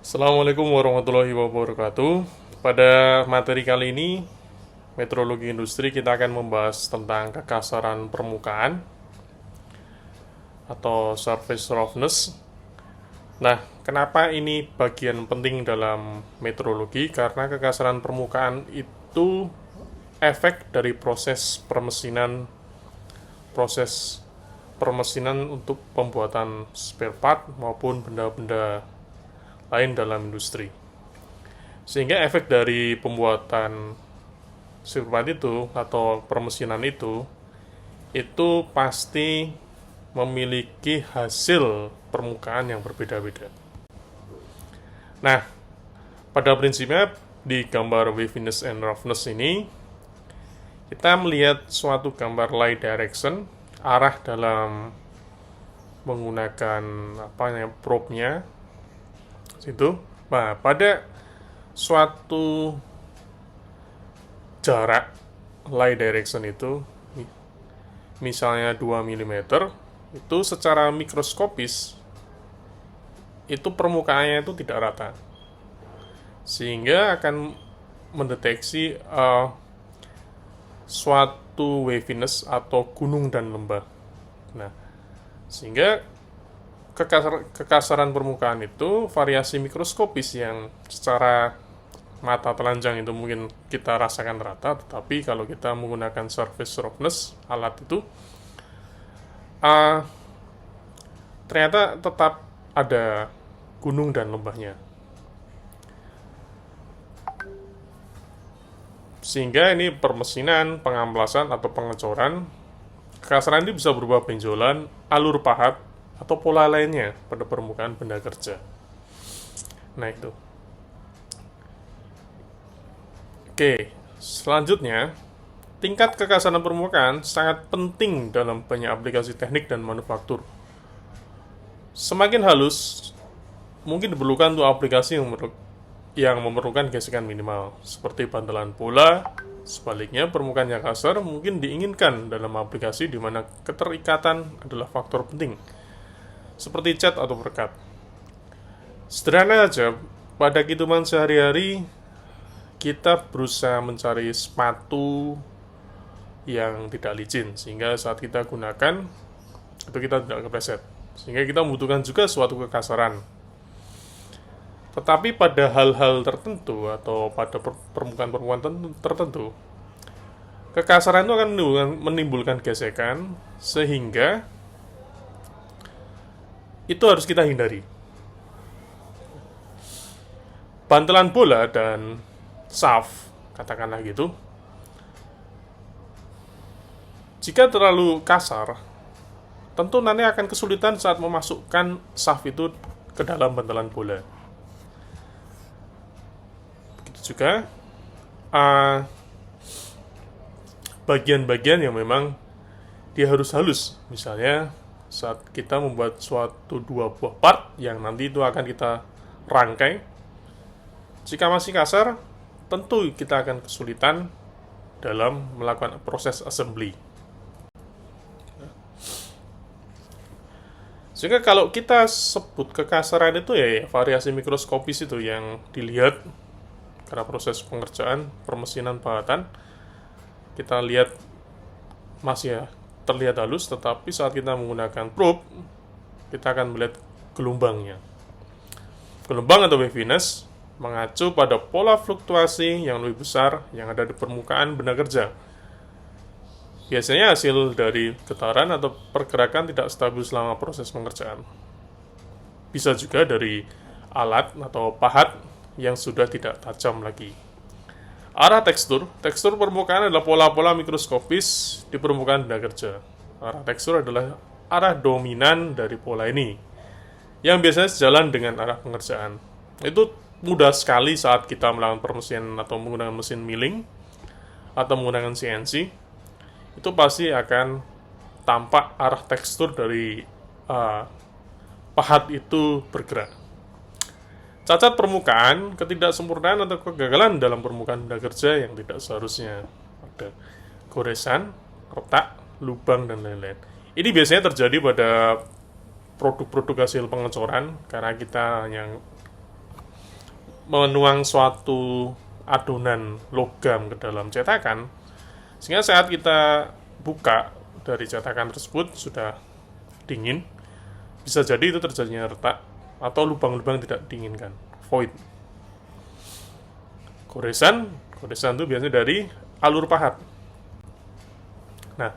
Assalamualaikum warahmatullahi wabarakatuh. Pada materi kali ini, metrologi industri, kita akan membahas tentang kekasaran permukaan atau surface roughness. Nah, kenapa ini bagian penting dalam metrologi? Karena kekasaran permukaan itu efek dari proses permesinan untuk pembuatan spare part maupun benda-benda lain dalam industri. Sehingga efek dari pembuatan spare part itu atau permesinan itu pasti memiliki hasil permukaan yang berbeda-beda. Nah, pada prinsipnya di gambar waviness and roughness ini kita melihat suatu gambar light direction, arah dalam menggunakan probe-nya situ. Nah, pada suatu jarak light direction itu misalnya 2 mm, itu secara mikroskopis itu permukaannya itu tidak rata, sehingga akan mendeteksi suatu waviness atau gunung dan lembah. Nah, sehingga kekasaran permukaan itu variasi mikroskopis yang secara mata telanjang itu mungkin kita rasakan rata, tetapi kalau kita menggunakan surface roughness, alat itu ternyata tetap ada gunung dan lembahnya. Sehingga ini permesinan, pengamplasan atau pengecoran, kekasaran ini bisa berupa benjolan, alur pahat, atau pola lainnya pada permukaan benda kerja. Nah, itu. Oke, selanjutnya, tingkat kekasaran permukaan sangat penting dalam banyak aplikasi teknik dan manufaktur. Semakin halus, mungkin diperlukan untuk aplikasi yang memerlukan gesekan minimal, seperti bantalan bola. Sebaliknya, permukaan yang kasar mungkin diinginkan dalam aplikasi di mana keterikatan adalah faktor penting, seperti cat atau perekat. Sederhana saja, pada kehidupan sehari-hari kita berusaha mencari sepatu yang tidak licin, sehingga saat kita gunakan itu kita tidak kepleset, sehingga kita membutuhkan juga suatu kekasaran. Tetapi pada hal-hal tertentu atau pada permukaan-permukaan tertentu, kekasaran itu akan menimbulkan gesekan, sehingga itu harus kita hindari. Bantalan bola dan shaft, katakanlah gitu, jika terlalu kasar, tentu nanti akan kesulitan saat memasukkan shaft itu ke dalam bantalan bola. Begitu juga bagian-bagian yang memang dia harus halus, misalnya saat kita membuat suatu dua buah part yang nanti itu akan kita rangkai. Jika masih kasar, tentu kita akan kesulitan dalam melakukan proses assembly. Sehingga kalau kita sebut kekasaran itu ya variasi mikroskopis itu yang dilihat karena proses pengerjaan permesinan pahatan, kita lihat masih terlihat halus, tetapi saat kita menggunakan probe, kita akan melihat gelombangnya. Gelombang atau waviness mengacu pada pola fluktuasi yang lebih besar yang ada di permukaan benda kerja. Biasanya hasil dari getaran atau pergerakan tidak stabil selama proses pengerjaan. Bisa juga dari alat atau pahat yang sudah tidak tajam lagi. Arah tekstur permukaan adalah pola-pola mikroskopis di permukaan benda kerja. Arah tekstur adalah arah dominan dari pola ini, yang biasanya sejalan dengan arah pengerjaan. Itu mudah sekali saat kita melakukan permesinan atau menggunakan mesin milling atau menggunakan CNC. Itu pasti akan tampak arah tekstur dari pahat itu bergerak. Cacat permukaan, ketidaksempurnaan atau kegagalan dalam permukaan benda kerja yang tidak seharusnya ada goresan, retak, lubang, dan lain-lain. Ini biasanya terjadi pada produk-produk hasil pengecoran, karena kita yang menuang suatu adonan logam ke dalam cetakan, sehingga saat kita buka dari cetakan tersebut sudah dingin, bisa jadi itu terjadinya retak atau lubang-lubang tidak diinginkan, void. Goresan itu biasanya dari alur pahat. Nah,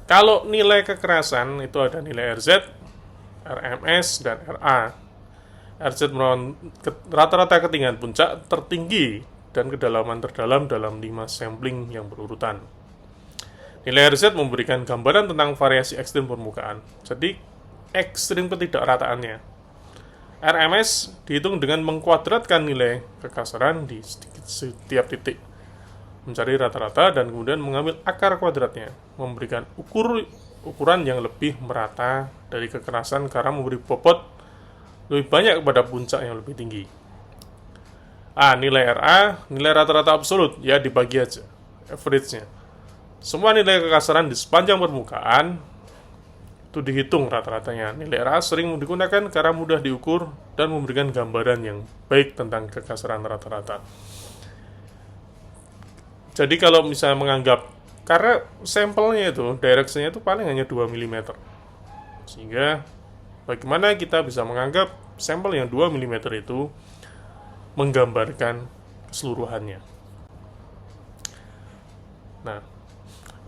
kalau nilai kekerasan itu ada nilai RZ, RMS, dan RA. RZ merupakan rata-rata ketinggian puncak tertinggi dan kedalaman terdalam dalam 5 sampling yang berurutan. Nilai RZ memberikan gambaran tentang variasi ekstrim permukaan, jadi ekstrim ketidakrataannya. RMS dihitung dengan mengkuadratkan nilai kekasaran di setiap titik, mencari rata-rata dan kemudian mengambil akar kuadratnya, memberikan ukuran yang lebih merata dari kekerasan karena memberi bobot lebih banyak kepada puncak yang lebih tinggi. Nilai RA, nilai rata-rata absolut, ya dibagi aja, average-nya. Semua nilai kekasaran di sepanjang permukaan itu dihitung rata-ratanya. Nilai RA sering digunakan karena mudah diukur dan memberikan gambaran yang baik tentang kekasaran rata-rata. Jadi kalau misalnya menganggap, karena sampelnya itu, direction-nya itu paling hanya 2 mm. Sehingga bagaimana kita bisa menganggap sampel yang 2 mm itu menggambarkan keseluruhannya. Nah,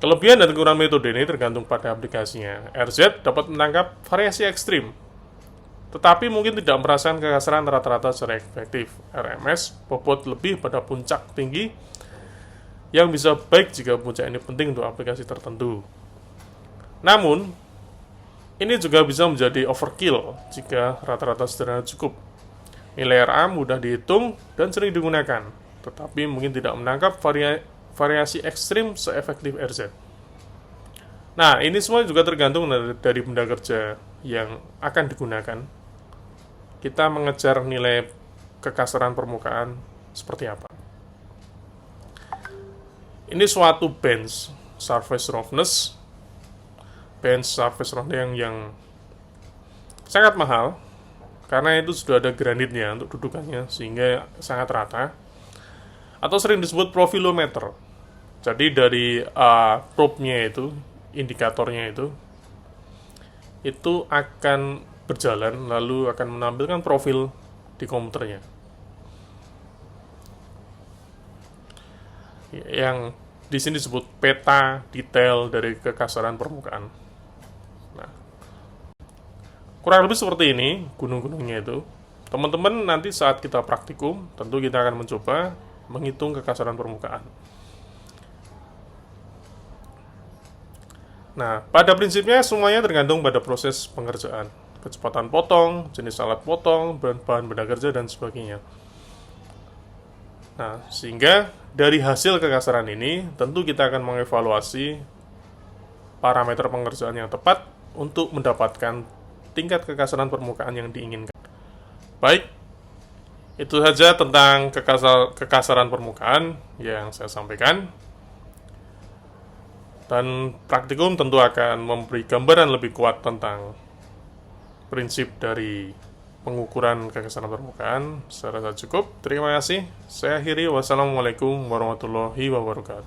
kelebihan dan kekurangan metode ini tergantung pada aplikasinya. RZ dapat menangkap variasi ekstrim, tetapi mungkin tidak merasakan kekasaran rata-rata secara efektif. RMS bobot lebih pada puncak tinggi yang bisa baik jika puncak ini penting untuk aplikasi tertentu. Namun, ini juga bisa menjadi overkill jika rata-rata sederhana cukup. Nilai RA mudah dihitung dan sering digunakan, tetapi mungkin tidak menangkap variasi ekstrim seefektif RZ. Nah, ini semua juga tergantung dari benda kerja yang akan digunakan. Kita mengejar nilai kekasaran permukaan seperti apa. Ini suatu bench surface roughness yang sangat mahal karena itu sudah ada granitnya untuk dudukannya sehingga sangat rata, atau sering disebut profilometer. Jadi dari probe-nya itu, indikatornya itu akan berjalan lalu akan menampilkan profil di komputernya yang di sini disebut peta detail dari kekasaran permukaan. Nah, kurang lebih seperti ini gunung-gunungnya itu. Teman-teman nanti saat kita praktikum, tentu kita akan mencoba menghitung kekasaran permukaan. Nah, pada prinsipnya semuanya tergantung pada proses pengerjaan, kecepatan potong, jenis alat potong, bahan benda kerja, dan sebagainya. Nah, sehingga dari hasil kekasaran ini, tentu kita akan mengevaluasi parameter pengerjaan yang tepat untuk mendapatkan tingkat kekasaran permukaan yang diinginkan. Baik, itu saja tentang kekasaran permukaan yang saya sampaikan. Dan praktikum tentu akan memberi gambaran lebih kuat tentang prinsip dari pengukuran kekasaran permukaan. Saya rasa cukup. Terima kasih. Saya akhiri. Wassalamualaikum warahmatullahi wabarakatuh.